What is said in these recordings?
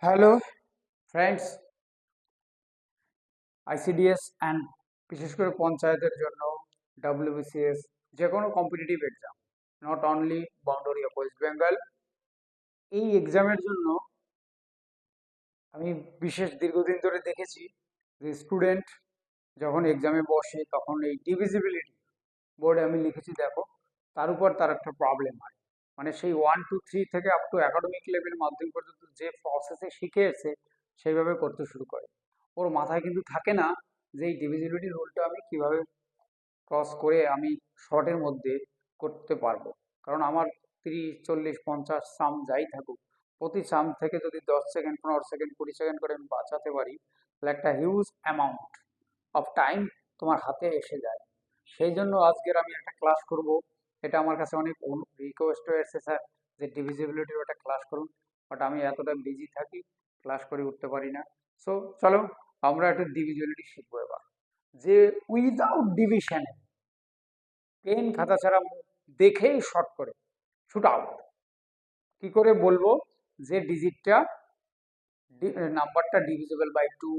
Hello friends, ICDS and বিশেষ করে পঞ্চায়েতের জন্য ডাব্লিউবিসিএস যে কোনো competitive exam, not only boundary of West Bengal, এই এক্সামের জন্য আমি বিশেষ দীর্ঘদিন ধরে দেখেছি যে স্টুডেন্ট যখন এক্সামে বসে তখন এই ডিভিজিবিলিটি বোর্ডে আমি লিখেছি দেখো, তার উপর তার একটা প্রবলেম হয়। মানে সেই 1 2 3 থেকে আপ টু একাডেমিক লেভেল মাধ্যমিক পর্যন্ত যে প্রসেসে শিখে এসে সেইভাবে করতে শুরু করে। ওর মাথায় কিন্তু থাকে না যে এই ডিভিজিবিলিটি রুলটা আমি কিভাবে ক্রস করে আমি শর্টের মধ্যে করতে পারবো। কারণ আমার 30 40 50 সাম যাই থাকুক, প্রতি সাম থেকে যদি 10 সেকেন্ড 15 সেকেন্ড 20 সেকেন্ড করে আমি বাঁচাতে পারি, তাহলে একটা হিউজ অ্যামাউন্ট অফ টাইম তোমার হাতে এসে যায়। সেই জন্য আজকের আমি একটা ক্লাস করব। এটা আমার কাছে অনেক রিকোয়েস্ট হয়েছে, স্যার যে ডিভিজিবিলিটির একটা ক্লাস করুন, বাট আমি এতটা বিজি থাকি, ক্লাস করে উঠতে পারি না। সো চলো আমরা একটা ডিভিজিবিলিটি শিখবো এবার, যে উইদাউট ডিভিশনে পেন খাতা ছাড়া দেখেই শর্ট করে শুট আউট কি করে বলবো যে ডিজিটটা নাম্বারটা ডিভিজিবল বাই 2।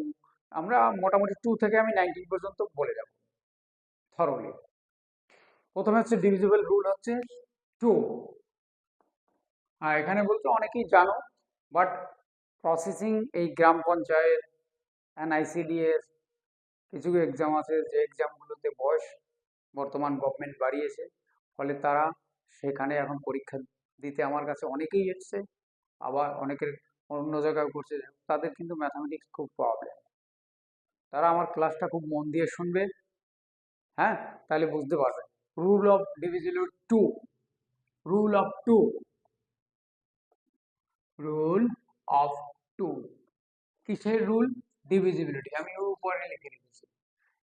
আমরা মোটামুটি 2 থেকে আমি 19 পর্যন্ত বলে যাব থরলি। প্রথমে হচ্ছে ডিভিজিবল রুল হচ্ছে 2। আর এখানে বলতে অনেকেই জানো, বাট প্রসেসিং এই গ্রাম পঞ্চায়েত এনআইসিডিএস কিছু এক্সাম আছে যে এক্সামগুলোতে বয়স বর্তমান গভর্নমেন্ট বাড়িয়েছে, ফলে তারা সেখানে এখন পরীক্ষা দিতে আমার কাছে অনেকেই এসছে, আবার অনেকের অন্য জায়গায় করছে। তাদের কিন্তু ম্যাথামেটিক্স খুব প্রবলেম, তারা আমার ক্লাসটা খুব মন দিয়ে শুনবে। হ্যাঁ, তাহলে বুঝতে পারবে। Rule of divisibility 2, rule of 2, rule of 2। কিসের রুল? ডিভিজিবিলিটি। আমি ওর উপরে লিখে রেখেছি,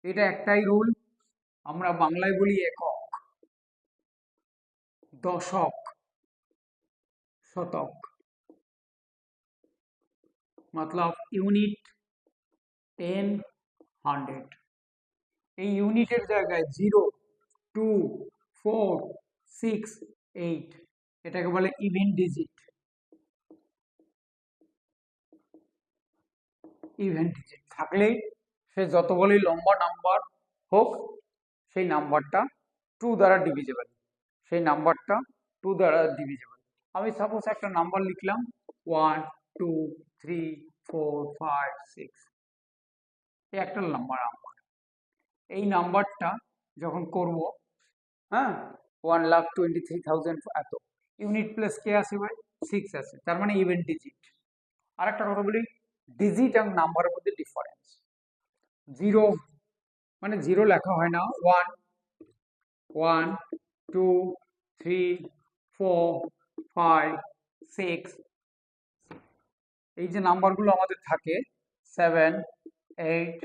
এটা একটাই রুল। আমরা বাংলায় বলি একক, দশক, শতক, মতলব ইউনিট, 10, 100। এই ইউনিটের জায়গায় 0 2 4 6 8 এটাকে বলে ইভেন ডিজিট। ইভেন ডিজিট থাকলেই সে যত বলেই লম্বা নাম্বার হোক, সেই নাম্বারটা 2 দ্বারা ডিভিজেবল, সেই নাম্বারটা 2 দ্বারা ডিভিজেবল। আমি সাপোজ একটা নাম্বার লিখলাম 1 2 3 4 5 6, এই একটা নাম্বার আমার। এই নাম্বারটা যখন করব, হ্যাঁ, 1,23,000 এত, ইউনিট প্লাস কে আছে ভাই? 6 আছে, তার মানে ইভেন ডিজিট। আর একটা কথা বলি, ডিজিট এবং নাম্বারের মধ্যে ডিফারেন্স। 0 মানে 0 লেখা হয় না, 1 1 2 3 4 5 6, এই যে নাম্বারগুলো আমাদের থাকে 7 8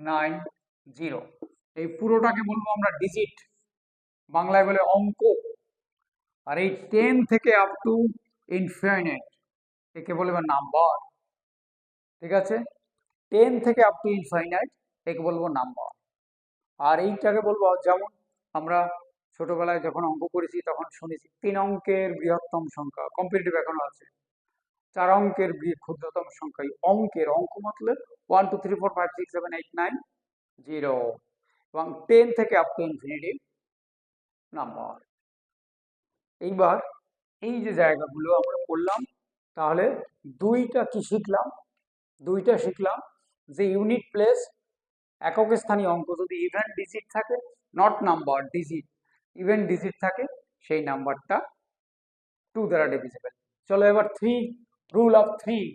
9 0, এই পুরোটাকে বলবো আমরা ডিজিট, বাংলায় বলে অঙ্ক। আর এই 10 থেকে আপ টু ইনফিনিট একে বলবো নাম্বার। ঠিক আছে, 10 থেকে আপ টু ইনফিনিট একে বলবো নাম্বার। আর এইটাকে বলবো, যেমন আমরা ছোটবেলায় যখন অঙ্ক করেছি তখন শুনেছি 3 অঙ্কের বৃহত্তম সংখ্যা, কম্পিটিটিভ এখনো আছে, 4 অঙ্কের ক্ষুদ্রতম সংখ্যা। অঙ্কের অঙ্ক মতলব 1 2 3 4 5 6 7 8 9 0, এবং 10 থেকে আপ টু ইনফিনিটি নাম্বার। এইবার এই যে জায়গাগুলো আমরা পড়লাম, তাহলে দুইটা কি শিখলাম? দুইটা শিখলাম যে ইউনিট প্লেস একক স্থানীয় অঙ্ক যদি ইভেন ডিজিট থাকে, not number, digit, even digit থাকে, সেই নাম্বারটা 2 দ্বারা ডিভিজিবল। চলো এবার 3, রুল অফ 3,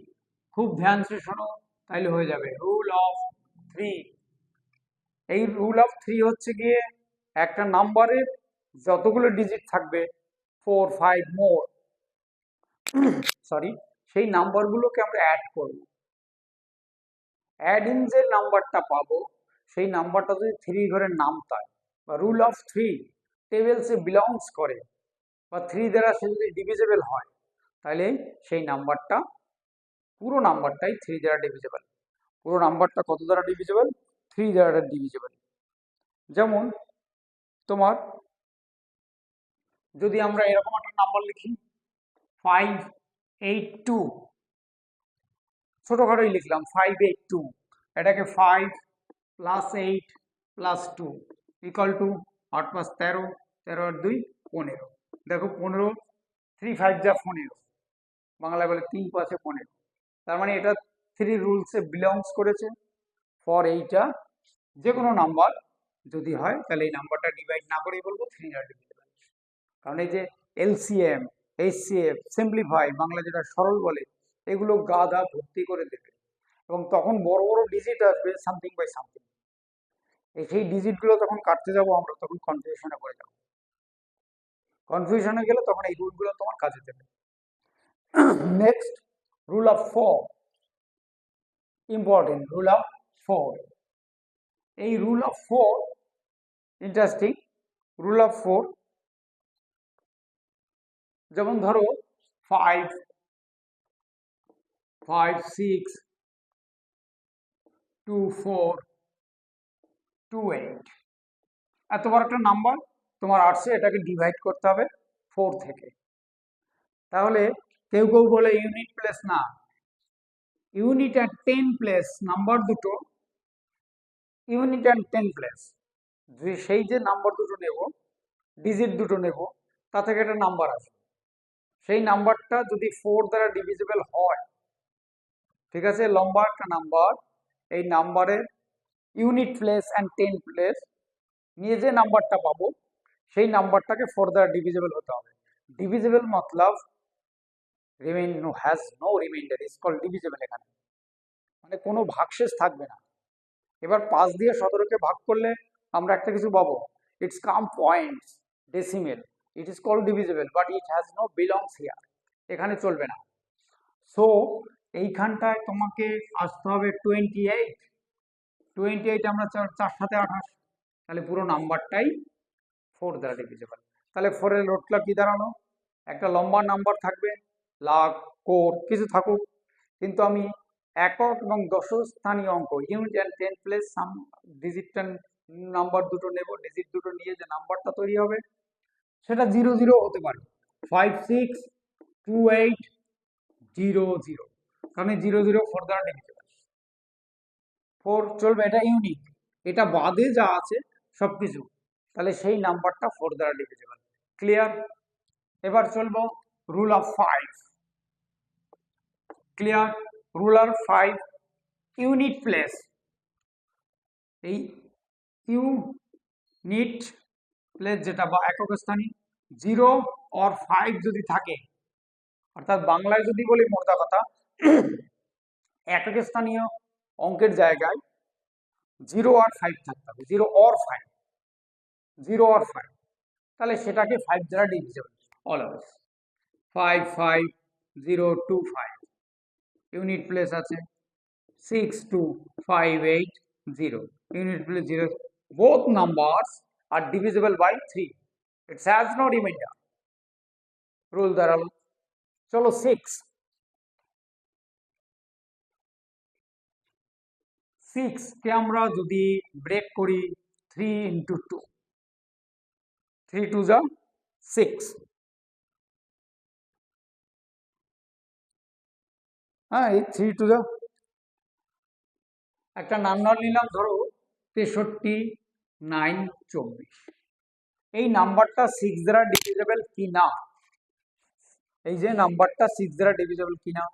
খুব ধ্যান সে শোনো, তাইলে হয়ে যাবে। রুল অফ 3, এই রুল অফ 3 হচ্ছে গিয়ে একটা নাম্বারের যতগুলো ডিজিট থাকবে 4 5 মোর, সরি, সেই নাম্বারগুলোকে আমরা অ্যাড করব। অ্যাড ইন যে নাম্বারটা পাবো, সেই নাম্বারটা যদি 3 ঘরের নাম তাই বা রুল অফ 3 টেবিলসে বিলংস করে বা 3 দ্বারা সে যদি ডিভিজিবল হয়, তাহলে সেই নাম্বারটা, পুরো নাম্বারটাই 3 দ্বারা ডিভিজিবল। পুরো নাম্বারটা কত দ্বারা ডিভিজিবল? 3 দ্বারা ডিভিজিবল। যেমন তোমার যদি আমরা এরকম একটা নাম্বার লিখি 582, ছোটখাটোই লিখলাম 582, এটাকে 5 প্লাস 8 প্লাস 2 ইকুয়াল টু 8 + 13, 13 আর 2 15। দেখো 15, 3 5 যা 15, বাংলায় বলে 3 5 15। তার মানে এটা 3 রুলসে বিলংস করেছে। ফর এইটা যে কোনো নাম্বার যদি হয় তাহলে এই নাম্বারটা ডিভাইড না করেই বলবো 3 দ্বারা ডিভিজিবল। কারণ এই যে এলসিএম, এইচসিএফ, সিম্পলিফাই, বাংলা যেটা সরল বলে, এগুলো গাদা ভর্তি করে দেবে এবং তখন বড় বড় ডিজিট আসবে সামথিং বাই সামথিং। সেই ডিজিটগুলো তখন কাটতে যাব আমরা, তখন কনফিউশনে পড়ে যাবো। কনফিউশনে গেলে তখন এই রুলগুলো তোমার কাজে দেবে। Next, rule of 4, important rule of 4। এই rule of 4 interesting. Rule of 4 যেমন ধরো 5 5 6 2 4 2 8, এত বড় একটা নাম্বার তোমার আসছে, এটাকে ডিভাইড করতে হবে 4 থেকে। তাহলে কেউ কেউ বলে ইউনিট প্লেস না, ইউনিট আর 10 প্লেস নাম্বার দুটো, ইউনিট অ্যান্ড 10 প্লেস, সেই যে নাম্বার দুটো নেব, ডিজিট দুটো নেব, তা থেকে একটা নাম্বার আসবে। সেই নাম্বারটা যদি 4 দ্বারা ডিভিজিবল হয়, ঠিক আছে, লম্বা একটা নাম্বার, এই নাম্বারের ইউনিট প্লেস অ্যান্ড 10 প্লেস নিয়ে যে নাম্বারটা পাবো, সেই নাম্বারটাকে 4 দ্বারা ডিভিজিবল হতে হবে। ডিভিজিবল মতলব has no remainder, is called divisible. এখানে মানে কোনো ভাগশেষ থাকবে না। এবার 5 দিয়ে 17কে ভাগ করলে আমরা একটা কিছু পাবো, it's come points, decimal, it is called divisible, but it has no belongs here, এখানে চলবে না। সো এইখানটায় তোমাকে আসতে হবে 28, 28 আমরা 4 7 28, তাহলে পুরো নাম্বারটাই 4 দ্বারা ডিভিজিবল। তাহলে 4 এর রুটটা কি দাঁড়ালো, একটা লম্বা নাম্বার থাকবে, লাখ কোট কিছু থাকুক, কিন্তু আমি একক এবং দশক স্থানীয় অঙ্ক unit and 10 place some digit number দুটো নেব, ডিজিট দুটো নিয়ে যে নাম্বারটা তৈরি হবে সেটা 0 0 হতে পারে, 5 6 2 8 0 0, কারণ 0 0 4 দ্বারা ডিভিজিবল। 4 চলবে, এটা ইউনিক, এটা বাদে যা আছে সবকিছু, তাহলে সেই নাম্বারটা 4 দ্বারা ডিভিজিবল। ক্লিয়ার? এবার চলবো rule of 5। Clear? Rule of 5, unit place, এই ইউনিট প্লেস যেটা বা একক স্থানে 0 or 5 যদি থাকে, অর্থাৎ বাংলায় যদি বলি মোদ্দা কথা, একক স্থানীয় অঙ্কের জায়গায় 0 আর 5 থাকতে হবে, 0 or 5, 0 or 5, তাহলে সেটাকে 5 দ্বারা ডিভিজিবল অলওয়েজ। 5 5 0 2 5, ইউনিট প্লেস আছে 6 2 5 8 0, unit place 0, both numbers are divisible by 3, it has no remainder, rule দাঁড়ালো। চলো 6 কে আমরা যদি ব্রেক করি 3 into 2, 3 2 যা 6, হ্যাঁ এই 3 2 যা, একটা নাম্বার নিলাম ধরো 63 9 24, এই নাম্বারটা 6 দ্বারা ডিভিজিবল কি না, এই যে নাম্বারটা 6 দ্বারা ডিভিজিবল কিনা,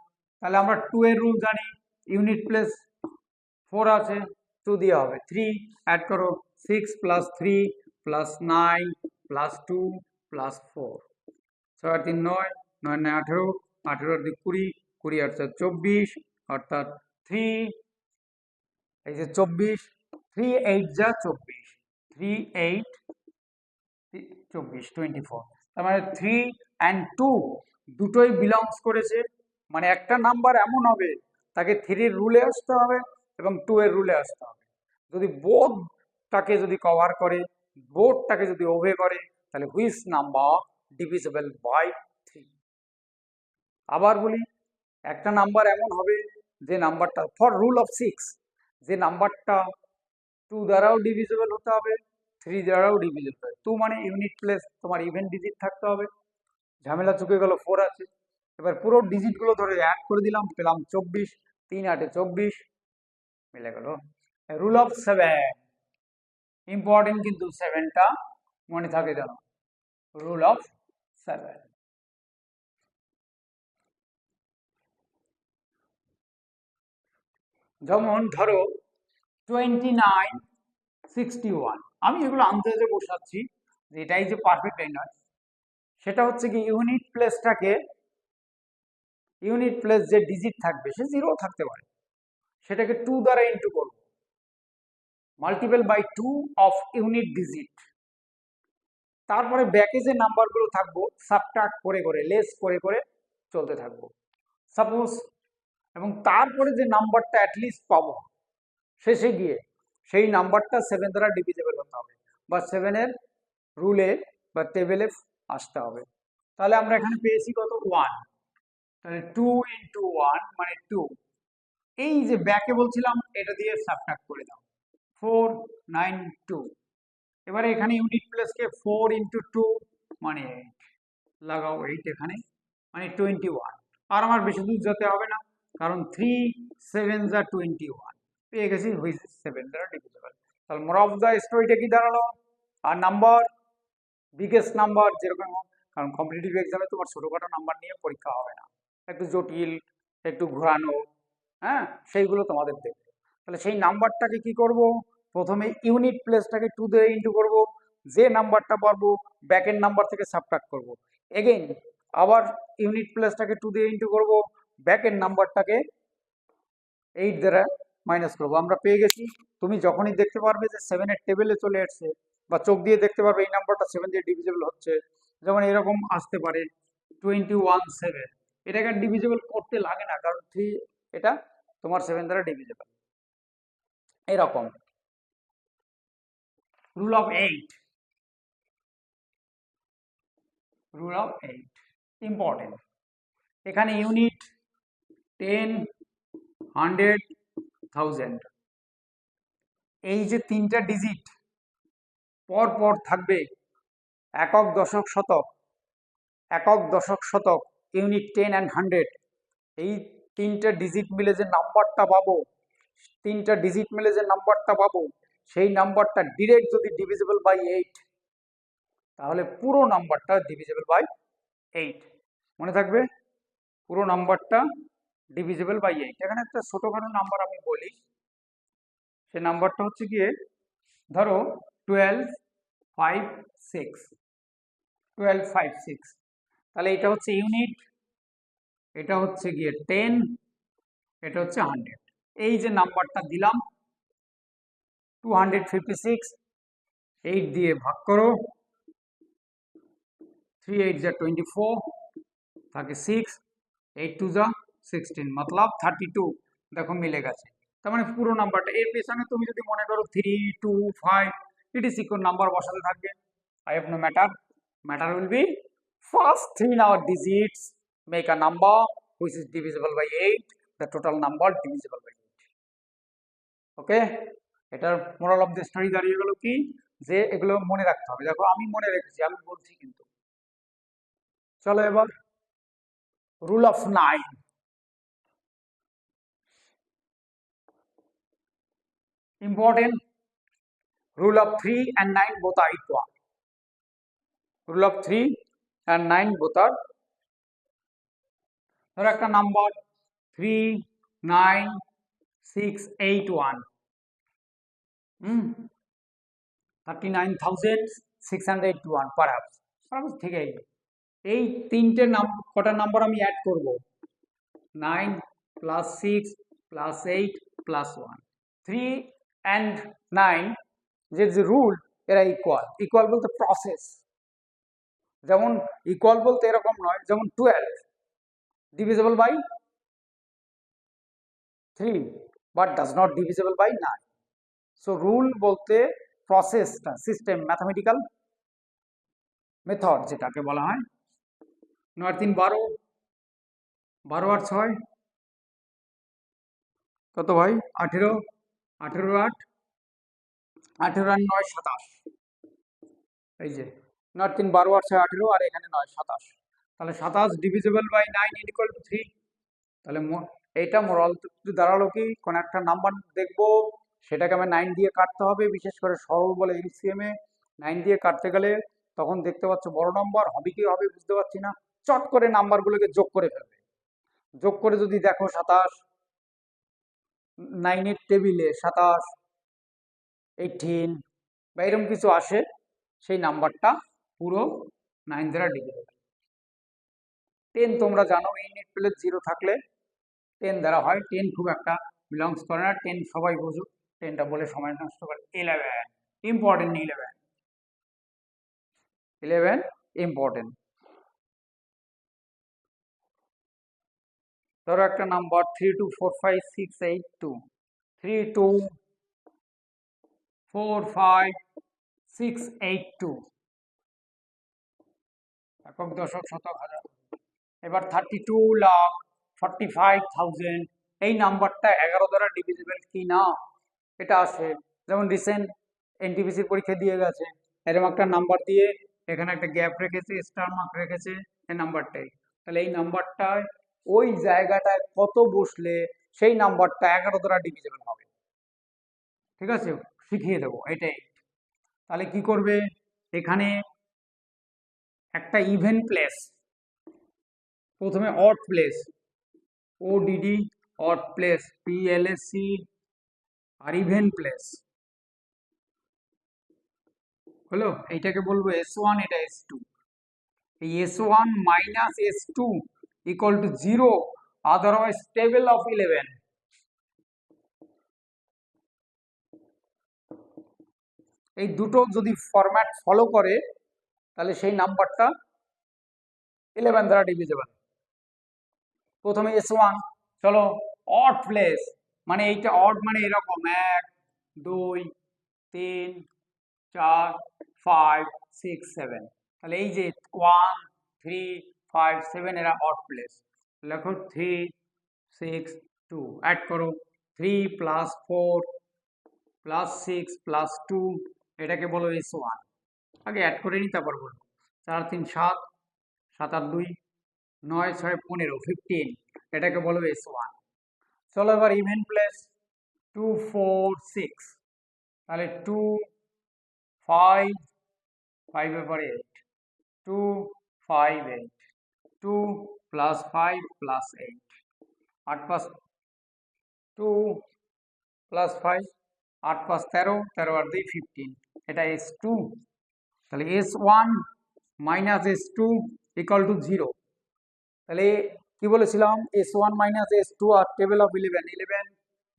তাহলে আমরা 2 এর রুল জানি, ইউনিট প্লেস 4 আছে, 2 দিয়ে হবে, 3 অ্যাড করো, 6 + 3 + 9 + 2 + 4, 6 আর 3 9, 9 9 18, 18 আর 2 20, 20 আর 4 24, অর্থাৎ 3, এই যে 24, 3 8 যা 24, 3 8 24 24, তার মানে 3 and 2 দুটোই বিলংস করেছে, মানে একটা নাম্বার এমন হবে তাকে 3 এর রুলে আসতে হবে এবং 2 এর রুলে আসতে হবে। যদি বোথটাকে যদি কভার করে, বোথটাকে যদি ওভে করে, তাহলে হুইচ নাম্বার ডিভিজিবল বাই 3। আবার বলি, একটা নাম্বার এমন হবে যে নাম্বারটা, ফর রুল অফ 6, যে নাম্বারটা 2 দ্বারাও ডিভিজিবল হতে হবে, 3 দ্বারাও ডিভিজিবল হবে। 2 মানে ইউনিট প্লেস তোমার ইভেন ডিজিট থাকতে হবে, ঝামেলা চুকে গেল 4 আছে। এবার পুরো ডিজিটগুলো ধরে অ্যাড করে দিলাম, পেলাম 24, 3 8 24 মিলে গেল। রুল অফ 7 ইম্পর্টেন্ট, কিন্তু 7টা মনে থাকে যেন। রুল অফ 7, যেমন ধরো 29 61, আমি এগুলো আন্দাজে বসাচ্ছি যে এটাই যে পারফেক্ট এই নয়। সেটা হচ্ছে কি ইউনিট প্লেস যে ডিজিট থাকবে সে 0 থাকতে পারে, সেটাকে 2 দ্বারা ইন্টু করব, multiple by 2 of unit digit. তারপরে ব্যাকে যে নাম্বারগুলো থাকবো সাবট্রাক্ট করে করে, লেস করে করে চলতে থাকবো সাপোজ। এবং তারপরে যে নাম্বারটা অ্যাটলিস্ট পাবো শেষে গিয়ে সেই নাম্বারটা 7 দ্বারা ডিভিজেবল হতে হবে, বা 7-এর রুলে বা টেবিলে আসতে হবে। তাহলে আমরা এখানে পেয়েছি কত? 1। তাহলে 2 ইন্টু 1 মানে 2। এই যে ব্যাকে বলছিলাম এটা দিয়ে সাবট্রাক্ট করে দাও, 4 9 2। এবারে এখানে ইউনিট প্লেসকে 4 ইন্টু 2 মানে 8 লাগাও, 8 এখানে মানে 21। আর আমার বেশি দূর যেতে হবে না, কারণ 3 7 যা 21 পেয়ে গেছি, হয়েছে 7 দ্বারা ডিভিজেবল। তাহলে মোর অফ দ্য স্টোরিটা কি দাঁড়ালো? আর নাম্বার, বিগেস্ট নাম্বার যেরকম, কারণ কম্পিটিটিভ এক্সামে তোমার ছোটখাটো নাম্বার নিয়ে পরীক্ষা হবে না, একটু জটিল, একটু ঘোরানো, হ্যাঁ, সেইগুলো তোমাদের দেখবে। তাহলে সেই নাম্বারটাকে কি করব? প্রথমে ইউনিট প্লেসটাকে 2 দিয়ে ইন্টু করব, যে নাম্বারটা পারবো ব্যাকের নাম্বার থেকে সাবট্রাক্ট করব। এগেইন আবার ইউনিট প্লেসটাকে 2 দিয়ে ইন্টু করব, ব্যাকের নাম্বারটাকে 8 দ্বারা মাইনাস করবো। আমরা পেয়ে গেছি। তুমি যখনই দেখতে পারবে যে 7-এর টেবিলে চলে আসছে, বা চোখ দিয়ে দেখতে পারবে এই নাম্বারটা 7 দিয়ে ডিভিজেবল হচ্ছে, যেমন এরকম আসতে পারে 21 7, এটাকে ডিভিজেবল করতে লাগে না, কারণ 3 এটা তোমার 7 দ্বারা ডিভিজেবল। এরকম rule of 8, rule of 8 important. এখানে ইউনিট 10 100 1000, এই যে 3টা ডিজিট পর পর থাকবে, একক দশক শতক, একক দশক শতক, ইউনিট 10 অ্যান্ড 100, এই 3টে ডিজিট মিলে যে নাম্বারটা পাবো, 3টা ডিজিট মিলে যে নাম্বারটা পাবো, সেই নাম্বারটা ডিরেক্ট যদি ডিভিজিবল বাই 8, তাহলে পুরো নাম্বারটা ডিভিজিবল বাই 8। মনে থাকবে, পুরো নাম্বারটা ডিভিজিবল বাই 8। এখানে একটা ছোটখাটো নাম্বার আমি বলি, সে নাম্বারটা হচ্ছে গিয়ে ধরো 12 5 6, 12 5 6। তাহলে এটা হচ্ছে ইউনিট, এটা হচ্ছে গিয়ে 10, এটা হচ্ছে 100। এই যে নাম্বারটা দিলাম 256, 8 দিয়ে ভাগ করো, 3 8 যা 24, থাকে 6, 8 2 যা 16, মতলব 32। দেখো মিলে গেছে। তার মানে পুরো নাম্বারটা, এর পেছনে তুমি যদি মনে করো 3 2 5 ইট ইজ ইকুয়াল নাম্বার বসাতে থাকবে, I have no matter. Matter will be first 3 our digits make a number which is divisible by 8, the total number divisible by 8. ওকে, এটার মোরাল অফ দ্য স্টোরি দাঁড়িয়ে গেল কি, যে এগুলো মনে রাখতে হবে। দেখো আমি মনে রেখেছি, আমি বলছি কিন্তু। চলো এবার rule of 9, important. Rule of 3 and 9 both are equal. Rule of 3 and 9 both are, ধরো একটা নাম্বার 3 9 6 8 1, 39,681 পারহাপস, ঠিক আছে। এই 3টে কটা নাম্বার আমি অ্যাড করব, 9 প্লাস 6 প্লাস 8 প্লাস 1, 3 and 9 যে রুল, এরা ইকুয়াল। ইকুয়াল বলতে প্রসেস, যেমন ইকুয়াল বলতে এরকম নয়, যেমন 12 divisible by 3 but does not divisible by 9। So rule বলতে প্রসেসটা, সিস্টেম, ম্যাথমেটিক্যাল মেথড যেটাকে বলা হয়। 9 3 12, 12 আর 6 কত ভাই? 18, 18 8, 18 আর 9 27। এই যে 9 3 12 আর 6 18, আর এখানে 9 27। তাহলে 27 ডিভিজিবল বাই 9 ইকুয়াল টু 3। তাহলে এইটা মোরাল দাঁড়ালো কি, কোন একটা নাম্বার দেখবো সেটাকে আমি 9 দিয়ে কাটতে হবে, বিশেষ করে সরল বলে এলসিএম এ 9 দিয়ে কাটতে গেলে তখন দেখতে পাচ্ছ বড় নাম্বার হবে কি হবে বুঝতে পারছি না, চট করে নাম্বারগুলোকে যোগ করে ফেলবে। যোগ করে যদি দেখো 27, 9 এর টেবিলে 27, 18 বা এরকম কিছু আসে, সেই নাম্বারটা পুরো 9 দ্বারা ডিভিজেবল। 10 তোমরা জানো ইউনিট প্লেস 0 থাকলে 10 দ্বারা হয়, 10 খুব একটা বিলংস করে না, 10 সবাই বুঝুক, 10টা বলে সময় নষ্ট করে। 11 ইম্পর্টেন্ট, 11 ইম্পর্টেন্ট। ধরো একটা নাম্বার 3245,682, 3245,682 একক দশক শতক হাজার। এবার 32,45,000, এই নাম্বারটা 11 দ্বারা ডিভিজিবল কি না এটা আসে। যেমন রিসেন্ট এনটিপিসি পরীক্ষা দিয়ে গেছে, এরকম একটা নাম্বার দিয়ে এখানে একটা গ্যাপ রেখেছে, স্টার মার্ক রেখেছে এই নাম্বারটাই, তাহলে এই নাম্বারটায় ওই জায়গাটায় কত বসলে সেই নাম্বারটা 11 দ্বারা ডিভিজিবল হবে। ঠিক আছে, শিখিয়ে দেবো এটাই। তাহলে কি করবে, এখানে একটা ইভেন প্লেস, প্রথমে odd place, O D D odd place, পিএলএসসি, আর ইভেন প্লেস হলো, এইটাকে বলবো S1, এটা S2। এই S1 minus S2 equal to 0, otherwise table of 11। এই দুটো যদি ফরম্যাট ফলো করে তাহলে সেই নাম্বারটা 11 দ্বারা ডিভিজেবল। প্রথমে S1, চলো অড প্লেস, মানে এইটা অড মানে এরকম 1 2 3 4 5 6 7, তাহলে এই যে 1 3 5 7 এরা অড প্লেস, লেখো 3 6 2, অ্যাড করো 3 প্লাস 4 প্লাস 6 প্লাস 2, এটাকে বলো S1। আগে অ্যাড করে নি তারপর বলবো। 4 3 7, 7 8 2 9 6 15, 15, এটাকে বলো S1। চলো এবার ইভেন প্লেস 2 4 6, তাহলে 2 5 5 এর পরে 8, 2 5 8, 2 প্লাস 5 প্লাস 8, 8 পাঁচ 2 প্লাস 5, 8 পাঁচ 13, 13 আর 2 15, এটা S2। তাহলে S1 minus S2 equal to 0। তাহলে কি বলেছিলাম, S1 minus S2 R table of 11, 11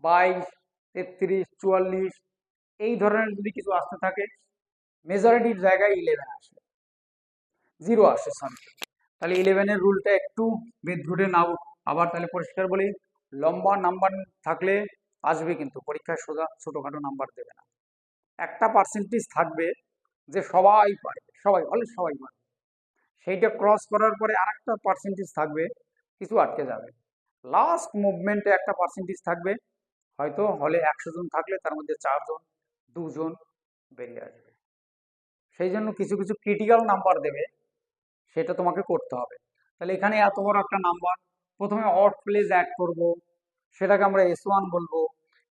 22 33 44, এই ধরনের যদি কিছু আসতে থাকে মেজরিটির জায়গায় 11 আসে, 0 আসে সরি। তাহলে 11 এর রুলটা একটু বিদ্রুটে নাও, আবার তাহলে পরিষ্কার বলি, লম্বা নাম্বার থাকলে আসবে কিন্তু পরীক্ষায় সোজা ছোটখাটো নাম্বার দেবে না। একটা পার্সেন্টেজ থাকবে যে সবাই পারবে, সবাই হলে সবাই পারবে, সেইটা ক্রস করার পরে আরেকটা পার্সেন্টেজ থাকবে কিছু আটকে যাবে, লাস্ট মুভমেন্টে একটা পার্সেন্টেজ থাকবে, হয়তো হলে 100 জন থাকলে তার মধ্যে 4 জন 2 জন বেরিয়ে আসবে। সেই জন্য কিছু কিছু ক্রিটিক্যাল নাম্বার দেবে, সেটা তোমাকে করতে হবে। তাহলে এখানে এত বড় একটা নাম্বার, প্রথমে অড প্লেস অ্যাড করব, সেটাকে আমরা S1 বলবো।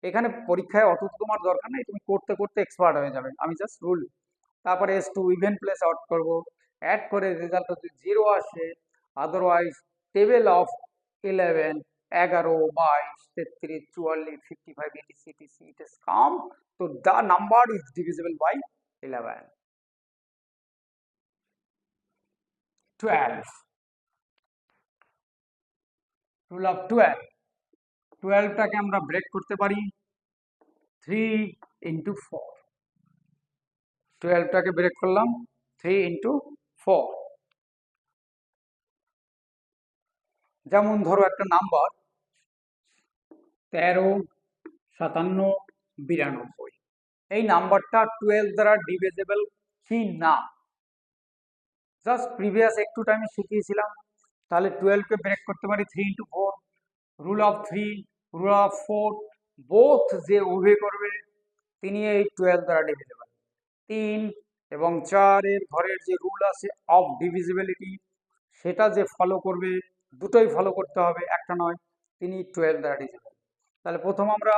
এখানে পরীক্ষায় অত তোমার দরকার নেই, তুমি করতে করতে এক্সপার্ট হয়ে যাবে, আমি জাস্ট রুল। তারপরে S2 ইভেন প্লেস অড করব, অ্যাড করে রেজাল্ট যদি 0 আসে, otherwise table of 11 11 22 33 44 55 etc etc it has come, so the number is divisible by 11। 12, rule of 12, 12টাকে আমরা ব্রেক করতে পারি 3 into 4, 12টাকে ব্রেক করলাম 3 into 4। যেমন ধরো একটা নাম্বার 13 57 92, এই নাম্বারটা 12 দ্বারা ডিভিজিবল কি না, জাস্ট প্রিভিয়াস একটু টাইমে শিখিয়েছিলাম। তাহলে 12কে ব্রেক করতে পারি 3 into 4, rule of 3, rule of 4, both যে ওবে করবে তিনি এই 12 দ্বারা ডিভিজিবল। 3 এবং 4 এর ঘরের যে রুল আছে অফ ডিভিজিবিলিটি, সেটা যে ফলো করবে, দুটোই ফলো করতে হবে, একটা নয়, তিনি 12 দ্বারা ডিভিজেবল। তাহলে প্রথম আমরা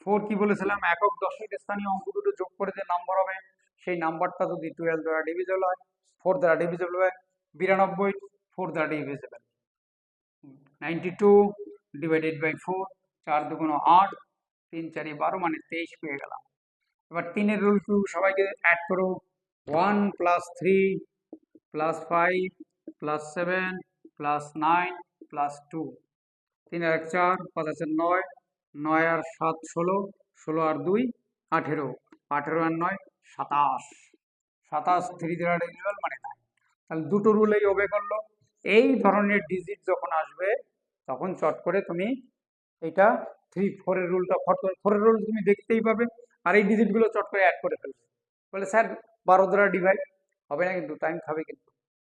4 কি বলেছিলাম, একক দশমিক স্থানীয় অঙ্ক দুটো যোগ করে যে নাম্বার হবে সেই নাম্বারটা যদি 12 দ্বারা ডিভিজেবল হয়, 4 দ্বারা ডিভিজেবল হয়, 92 4 দ্বারা ডিভিজেবল, 92 ডিভাইডেড বাই 4, 4 দুগুণ 8, 3 4 12 মানে 23 পেয়ে গেলাম। এবার 3 এর রুল টু সবাইকে অ্যাড করো, 1 + 3 + 5 + 7 + 9 + 2, 3 আর 1 4, 5 আছে 9, 9 আর 7 16, 16 আর 2 18, 18 আর 9 27, 27 3 দ্বারা ডিভিজেবল মানে 9। তাহলে দুটো রুলেই ওবে করলো। এই ধরনের ডিজিট যখন আসবে তখন চট করে তুমি এটা 3 4 এর রুলটা 4 এর রুল তুমি দেখতেই পাবে, আর এই ডিজিটগুলো চট করে অ্যাড করে ফেলবে। বলে স্যার 12 দ্বারা ডিভাইড হবে না, কিন্তু টাইম খাবে। কিন্তু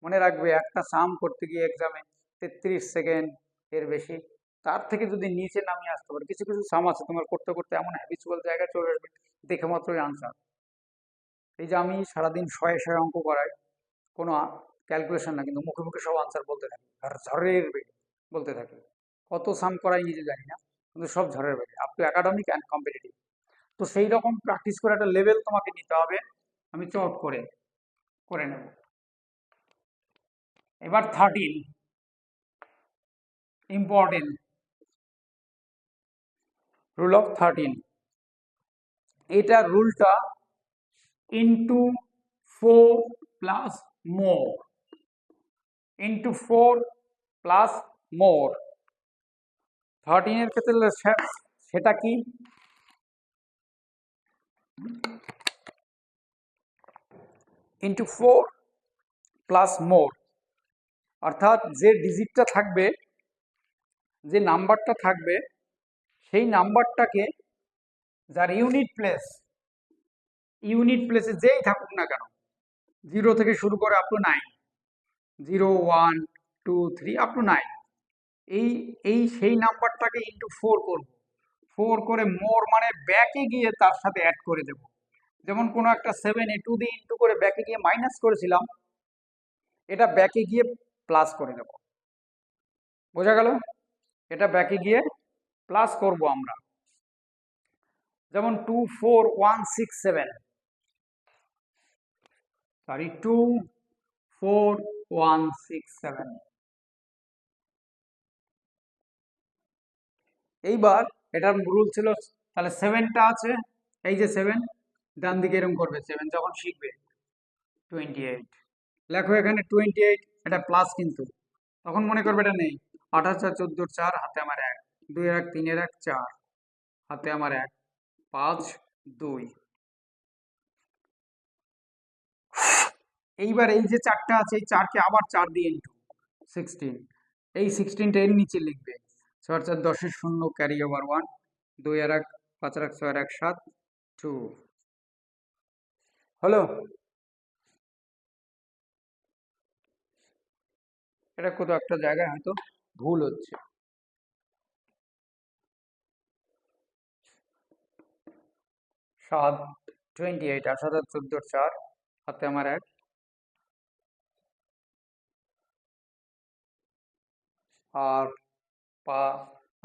মনে রাখবে একটা সাম করতে গিয়ে এক্সামে 33 সেকেন্ড এর বেশি, তার থেকে যদি নিচে নামিয়ে আসতে পারে। কিছু কিছু সাম আছে তোমার করতে করতে এমন হ্যাবিচুয়াল জায়গায় চলে আসবে, দেখে মাত্রই আনসার। এই যে আমি সারাদিন শয়ে শয়ে অঙ্ক করাই, কোনো ক্যালকুলেশন না, কিন্তু মুখে মুখে সব আনসার বলতে থাকি, ঝড়ের বেগে বলতে থাকি। কত সাম করাই নিজে জানি না, কিন্তু সব ঝড়ের বেগে, up to academic and competitive. তো সেই রকম প্র্যাকটিস করে একটা লেভেল তোমাকে নিতে হবে। আমি চট করে নেব। এবার 13 ইম্পর্টেন্ট রুল অফ 13। এটা রুলটা into 4 plus more, into 4 plus more. 13 এর ক্ষেত্রে সেটা কি, ইন্টু 4 প্লাস মোর, অর্থাৎ যে ডিজিটটা থাকবে, যে নাম্বারটা থাকবে, সেই নাম্বারটাকে যার ইউনিট প্লেসে যেই থাকুক না কেন, 0 থেকে শুরু করে আপ টু 9, 0 1 2 3 আপ টু 9, এই সেই নাম্বারটাকে ইন্টু 4 করব। 4 করে মোর মানে ব্যাকে গিয়ে তার সাথে অ্যাড করে দেব। যেমন কোনো একটা 7 এ 2 দিয়ে ইন্টু করে ব্যাকে গিয়ে মাইনাস করেছিলাম, এটা ব্যাকে গিয়ে প্লাস করে দেব। বোঝা গেল? এটা ব্যাকে গিয়ে প্লাস করব আমরা। যেমন 2 4 1 6 7, সরি 2 4 1 6 7। এইবার এটার রুল ছিল, তাহলে 7টা আছে, এই যে 7 ডান দিকে এরকম করবে, 7 যখন শিখবে 28, লেখো এখানে 28, এটা প্লাস, কিন্তু তখন মনে করবে এটা নেই। 28 আর 14 4, হাতে আমার 1, 2 এর 1 3 এর 1 4, হাতে আমার 1 5 2। এইবার এই যে 4টা আছে, এই 4কে আবার 4 দিয়ে ইন্টু 16, এই 16টা এর নিচে লিখবে। 4 4 10 এর 0, ক্যারি ওভার 1, 2 আর 1 5 আর 1 6 আর 1 7 2 হলো। এটা কোথাও একটা জায়গায় হয়তো ভুল হচ্ছে। 7 28, 8 আর 14 4, হাতে আমার 1, আর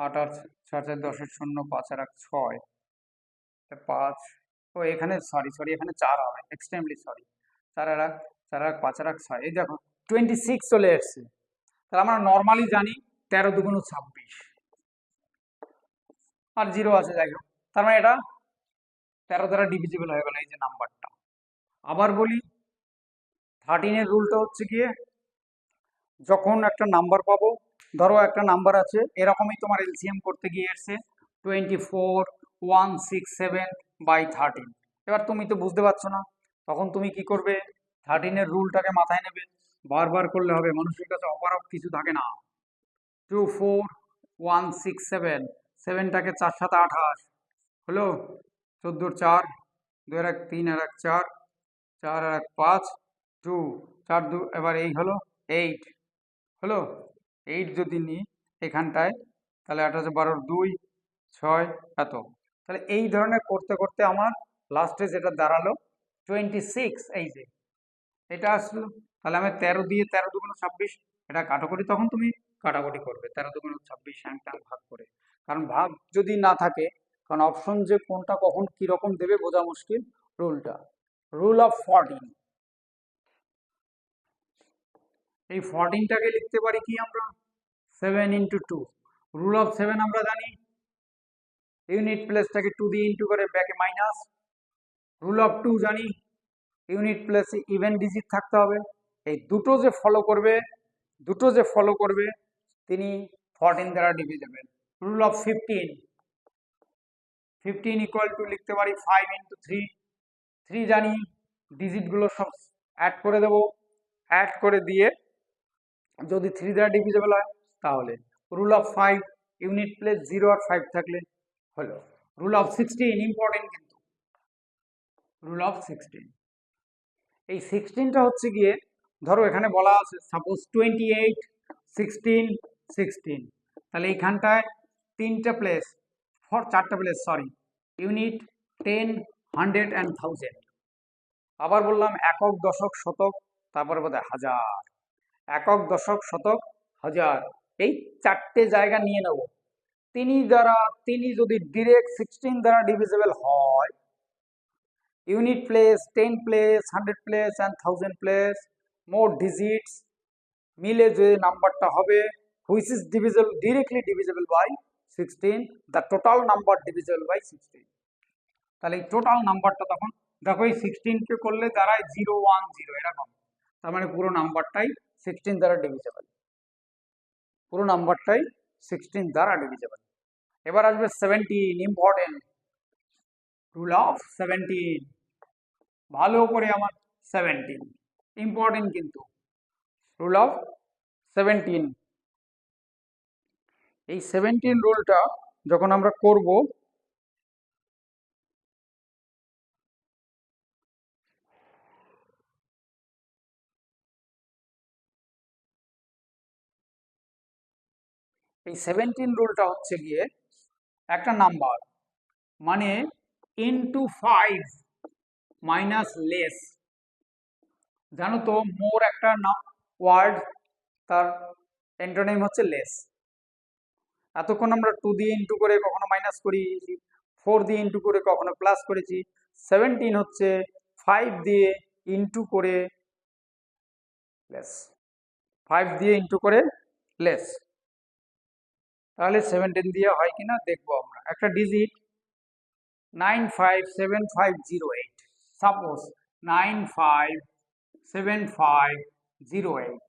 8 আর 4 4 10 এর 0, 5 আর 1 6, 5, ও এখানে সরি এখানে 4 হবে, এক্সট্রিমলি সরি। 4 আর 1 4 আর 1 5 আর 1 6, এই দেখো 26 চলে এসছে। তাহলে আমরা নর্মালি জানি 13 দুগুণ 26, আর 0 আছে, যাই হোক, তার মানে এটা 13 দ্বারা ডিভিজিবল হয়ে গেল এই যে নাম্বারটা। আবার বলি, 13 এর রুলটা হচ্ছে গিয়ে, যখন একটা নাম্বার পাবো, ধরো একটা নাম্বার আছে এরকমই, তোমার এলসিএম করতে গিয়ে এসছে 24 167 বাই 13। এবার তুমি তো বুঝতে পারছো না, তখন তুমি কি করবে, 13 এর রুলটাকে মাথায় নেবে, বারবার করলে হবে, মানুষের কাছে অপারক কিছু থাকে না। 24 167, 7টাকে 4 7 28 হলো, 14 4, 2 আর 1 3 আর 1 4, 4 আর 1 5 2 4 2, এবার এই হলো 8 হলো। 8 যদি নিই এখানটায়, তাহলে 8 আছে 12 2 6 এত। তাহলে এই ধরনের করতে করতে আমার লাস্টে যেটা দাঁড়ালো 26, এই যে এটা আসলো। তাহলে আমি 13 দিয়ে 13 দুগুণ 26, এটা কাটো করি, তখন তুমি কাটাকুটি করবে, 13 দুগুণ 26 ভাগ করে। কারণ ভাগ যদি না থাকে, কারণ অপশন যে কোনটা কখন কিরকম দেবে বোঝা মুশকিল। রুলটা, রুল অফ 14, এই 14টাকে লিখতে পারি কি আমরা 7 ইন্টু 2। রুল অফ 7 আমরা জানি, ইউনিট প্লেসটাকে 2 দিয়ে ইন্টু করে ব্যাকে মাইনাস। রুল অফ 2 জানি, ইউনিট প্লেসে ইভেন ডিজিট থাকতে হবে। এই দুটো যে ফলো করবে তিনি 14 দ্বারা divisible. Rule of 15, 15 equal to লিখতে পারি 5 ইন্টু 3। 3 জানি, ডিজিটগুলো সব অ্যাড করে দেব, অ্যাড করে দিয়ে যদি 3 দ্বারা ডিভিজেবল হয় তাহলে। রুল অফ 5, ইউনিট প্লেস 0 আর 5 থাকলে হলো। রুল অফ 16 ইম্পর্টেন্ট কিন্তু, রুল অফ 16, এই 16টা হচ্ছে গিয়ে, ধরো এখানে বলা আছে সাপোজ 28, 16, 16, তাহলে এইখানটায় চারটা প্লেস সরি, ইউনিট, 10, 100 and 1000। আবার বললাম একক, দশক, শতক, তারপরে বোধহয় হাজার। একক, দশক, শতক, হাজার, এই চারটে জায়গা নিয়ে নেব। তিনি যদি ডিরেক্ট 16 দ্বারা ডিভিজিবল হয়, unit place, 10 place, 100 place and 1000 place, মোট ডিজিটস মিলে যে নাম্বারটা হবে which is directly divisible by 16, the total number divisible by 16। তাহলে এই টোটাল নাম্বারটা তখন দেখো এই 16কে করলে দাঁড়ায় 010 এরকম, তার মানে পুরো নাম্বারটাই 16 দ্বারা ডিভিজিবল, পুরো নাম্বারটাই 16 দ্বারা ডিভিজিবল। এবার আসবে 17, ইম্পর্টেন্ট, রুল অফ 17, ভালো করে আমার 17 ইম্পর্টেন্ট কিন্তু, রুল অফ 17। এই 17 রুলটা যখন আমরা করব, এই 17 রুলটা হচ্ছে গিয়ে একটা নাম্বার মানে ইনটু 5 মাইনাস লেস। জানো তো মোর একটা ওয়ার্ড, তার এন্টোনিম হচ্ছে লেস। এতক্ষণ আমরা 2 দিয়ে ইন্টু করে কখনো মাইনাস করেছি, 4 দিয়ে ইন্টু করে কখনো প্লাস করেছি। 17 হচ্ছে 5 দিয়ে ইন্টু করে লেস, 5 দিয়ে ইন্টু করে লেস। তাহলে 17 দিয়ে হয় কিনা দেখবো আমরা। একটা ডিজিট 957508, সাপোজ 957508,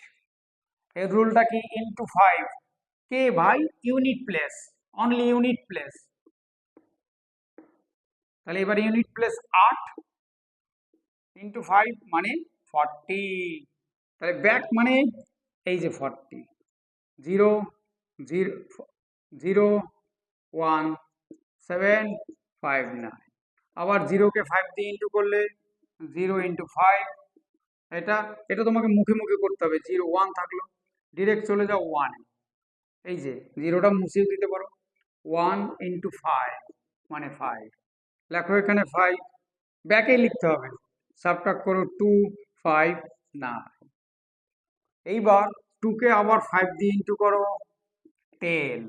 এর রুলটা কি ইন্টু 5, কে ভাই unit place, only unit place. তাহলে এবার ইউনিট প্লেস 8 ইন্টু 5 মানে 40, তাহলে ব্যাক মানে এই যে 40, 0 0 0 1 7 5 9, আবার 0কে 5 দিয়ে ইন্টু করলে 0 ইন্টু 5, এটা তোমাকে মুখে মুখে করতে হবে। 0 1 থাকলো, ডিরেক্ট চলে যাও 1, এই যে 0টা মুছিয়ে দিতে পারো। 1 ইন্টু 5 মানে 5, লেখো এখানে 5, ব্যাকে লিখতে হবে, সাবট্রাক্ট করো 2 5 9। এইবার 2কে আবার 5 দিয়ে ইন্টু করো 10,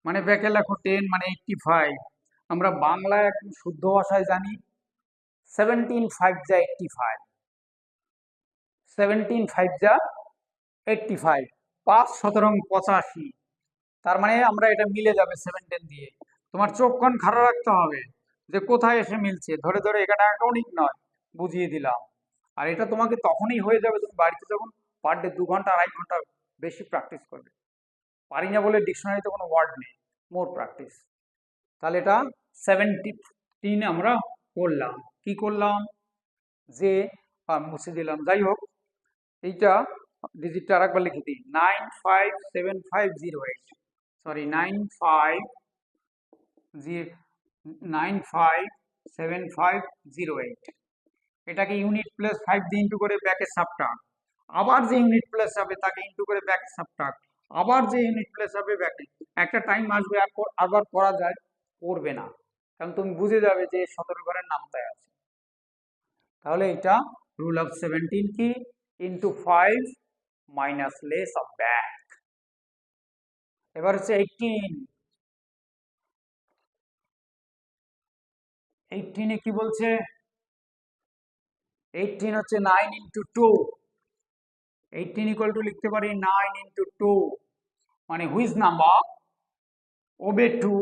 মানে ব্যাকে লেখো 10 মানে 85। আমরা বাংলায় একদম শুদ্ধ ভাষায় জানি 17 5 যা 85, 17 5 যা 85, 5 17 85, তার মানে আমরা এটা মিলে যাবে 17 দিয়ে। তোমার চোখ কান খাড়া রাখতে হবে যে কোথায় এসে মিলছে, ধরে ধরে এখানে অ্যাকাউন্টিং নয়, বুঝিয়ে দিলাম। আর এটা তোমাকে তখনই হয়ে যাবে তুমি বাড়িতে যখন পার ডে 2 ঘন্টা 2.5 ঘন্টা বেশি প্র্যাকটিস করবে। পারি না বলে ডিকশনারিতে কোনো ওয়ার্ড নেই, মোর প্র্যাকটিস। তাহলে এটা 17 আমরা করলাম। কি করলাম যে মুছে দিলাম, যাই হোক এইটা ডিজিটটা আরেকবার লিখে দিই, 957508, সরি 957508, এটাকে ইউনিট প্লাস 5 দিয়ে ইন্টু করে ব্যাকে সাবট্রাক্ট, আবার যে ইউনিট প্লেস হবে তাকে ইন্টু করে ব্যাকে সাবট্রাক্ট, আবার যে ইউনিট প্লেস হবে ব্যাকে। একটা টাইম আসবে আবার করা যায়, করবে না, কারণ তুমি বুঝে যাবে যে 17 ঘরের নামতায় আছে। তাহলে এটা রুল অফ 17 কি, into 5 minus less of back. এবার হচ্ছে 18। 18 কি বলছে? 18 হচ্ছে 9 ইন্টু 2। 18 ইকুয়াল টু লিখতে পারি 9 ইন্টু 2, মানে which number obey to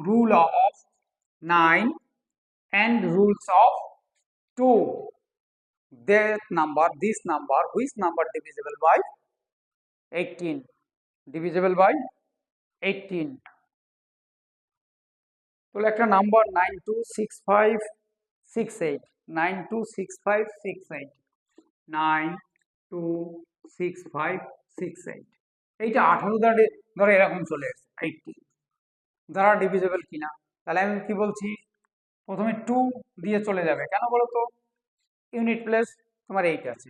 rule of 9 and rules of 2, that number, this number, which number divisible by 18, divisible by 18। তাহলে একটা নাম্বার 926568, 926568, 926568, এইটা 18 দ্বারা ধরো এরকম চলে এসছে 80 দ্বারা ডিভিজিবল কিনা। তাহলে আমি কি বলছি, প্রথমে 2 দিয়ে চলে যাবে, কেন বলো তো? ইউনিট প্লেস তোমার 8 আছে।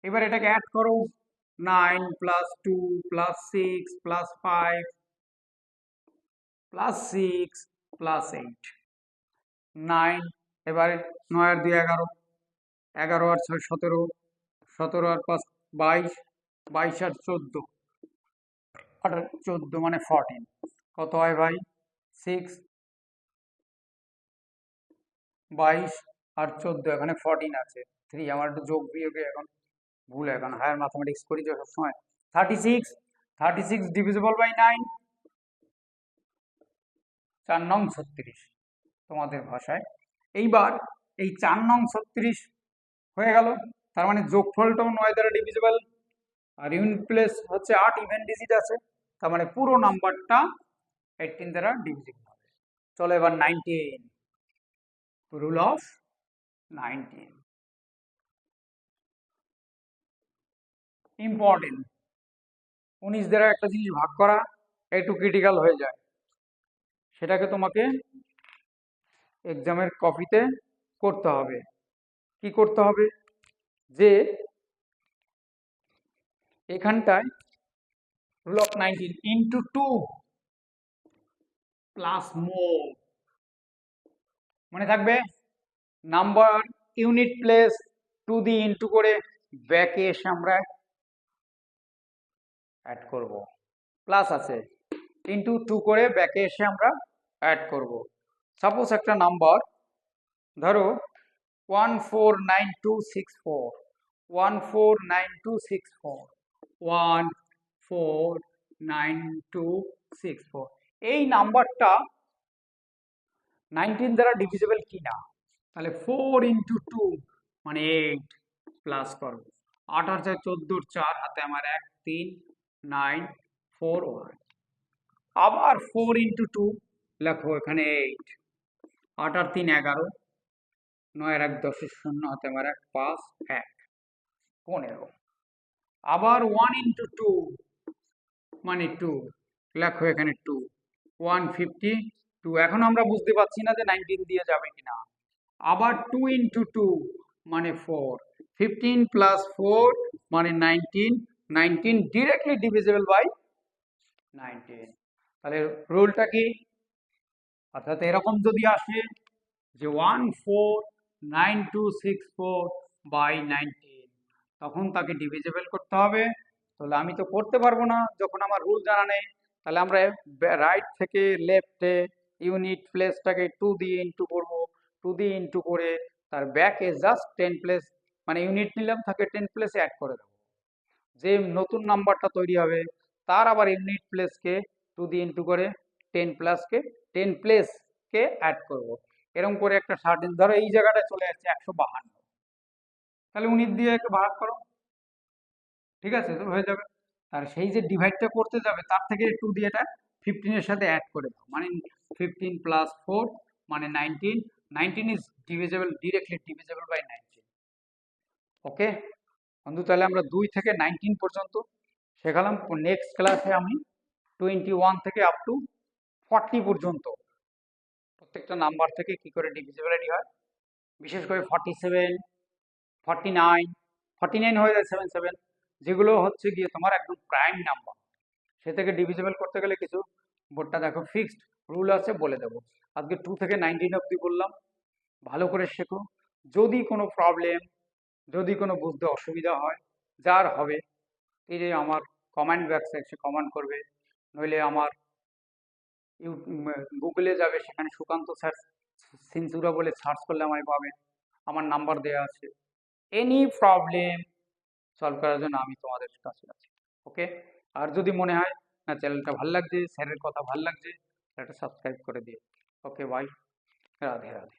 এবার এটাকে অ্যাড করো, 9 plus 2 plus 6 plus 5 plus 6 plus 8, 9। এবারে 9 আর 2 11, 11 আর 6 17, 17 আর 5 22, 22 আর 14, 14 মানে 14। কত হয় ভাই? 6, 22 আর 14, এখানে 14 আছে, 3। আমার একটু যোগ বিয়োগে এখন ভুল, এখন হায়ার ম্যাথমেটিক্স করি তো সবসময়। 36, 36 ডিভিজিবল বাই 9, 4 নং 36 তোমাদের ভাষায়। এইবার এই 4 নং 36 হয়ে গেল, তার মানে যোগফলটাও 9 দ্বারা ডিভিজিবল, আর ইউনিট প্লেস হচ্ছে 8 ইভেন ডিজিট আছে, তার মানে পুরো নাম্বারটা 18 দ্বারা ডিভিজিবল হবে। চলো এবার 19, রুল অফ 19 ইম্পর্টেন্ট। 19 দ্বারা একটা জিনিস ভাগ করা একটু ক্রিটিক্যাল হয়ে যায়, সেটাকে তোমাকে এক্সামের কপিতে করতে হবে। কি করতে হবে? যে এখানটায় রুল অফ 19 ইন্টু 2 প্লাস মোর, মনে থাকবে নাম্বার ইউনিট প্লেস 2 দিয়ে ইন্টু করে ব্যাকে এসে আমরা অ্যাড করব, প্লাস আছে ইন্টু 2 করে ব্যাকে এসে আমরা অ্যাড করব। সাপোজ একটা নাম্বার ধরো 149264, 149264, 149264, এই নাম্বারটা 19 দ্বারা ডিভিজিবল কিনা। তাহলে 4 ইন্টু 2 মানে 8, প্লাস করো 8 আর 4 14, 4 হাতে আমার 1 3 9 4 1, আবার 4 ইন্টু 2 লেখো এখানে 8, 8 আর 3 11, 9 আর 1 10 শূন্য হাতে আমার 1 5 1 15, আবার 1 ইন্টু 2 মানে 2, লেখো এখানে 2, 152। এখন আমরা বুঝতে পারছি না যে 19 দিয়ে যাবে কিনা। আবার 2 ইন্টু 2 মানে 4, 15 প্লাস 4 মানে 19, 19 ডিরেক্টলি ডিভিজিবল বাই 19। তাহলে রুলটা কি? অর্থাৎ এরকম যদি আসে যে 149264 বাই 19, তখন তাকে ডিভিজিবল করতে হবে। তাহলে আমি তো করতে পারবো না যখন আমার রুল জানা নেই। তাহলে আমরা রাইট থেকে লেফটে ইউনিট প্লেসটাকে 2 দিয়ে ইন্টু করবো, 2 দিয়ে ইন্টু করে তার ব্যাকে জাস্ট 10 প্লেস মানে ইউনিট নিলাম, তাকে 10 প্লেসে অ্যাড করে দেবো। যে নতুন নাম্বারটা তৈরি হবে তার আবার ইউনিট প্লেসকে 2 দিয়ে ইন্টু করে 10 প্লাসকে 10 প্লেসকে অ্যাড করব। এরকম করে একটা সার্টেন, ধরো এই জায়গাটায় চলে যাচ্ছে 152, তাহলে 19 দিয়ে একে ভাগ করো, ঠিক আছে, তো হয়ে যাবে। আর সেই যে ডিভাইডটা করতে যাবে তার থেকে 2 দিয়ে এটা 15 এর সাথে অ্যাড করে দাও, মানে 15 প্লাস 4 মানে 19, 19 is divisible, directly divisible by 19। Okay বন্ধু, তাহলে আমরা 2 থেকে 19 পর্যন্ত শেখালাম। নেক্সট ক্লাসে আমি 21 থেকে আপ টু 40 পর্যন্ত প্রত্যেকটা নাম্বার থেকে কি করে ডিভিজিবিলিটি হয়, বিশেষ করে 47, 49, 49 হয়ে যায় 77, যেগুলো হচ্ছে গিয়ে তোমার একদম প্রাইম নাম্বার, সে থেকে ডিভিজিবল করতে গেলে কিছু বোর্ডটা দেখো ফিক্সড রুল আছে, বলে দেবো। আজকে 2 থেকে 19 অবধি বললাম, ভালো করে শেখো। যদি কোনো প্রবলেম, যদি কোনো বুঝতে অসুবিধা হয়, যার হবে, এই যে আমার কমেন্ট বক্সে এসে কমেন্ট করবে, নইলে আমার গুগলে যাবে, সেখানে সুকান্ত স্যার সিনসুরা বলে সার্চ করলে আমায় পাবেন, আমার নাম্বার দেওয়া আছে। এনি প্রবলেম সলভ করার জন্য আমি তোমাদের কাছে আছি। ওকে, আর যদি মনে হয় না চ্যানেলটা ভালো লাগছে, স্যারের কথা ভালো লাগছে, একটা সাবস্ক্রাইব করে দিও। ওকে, বাই, রাধে রাধে।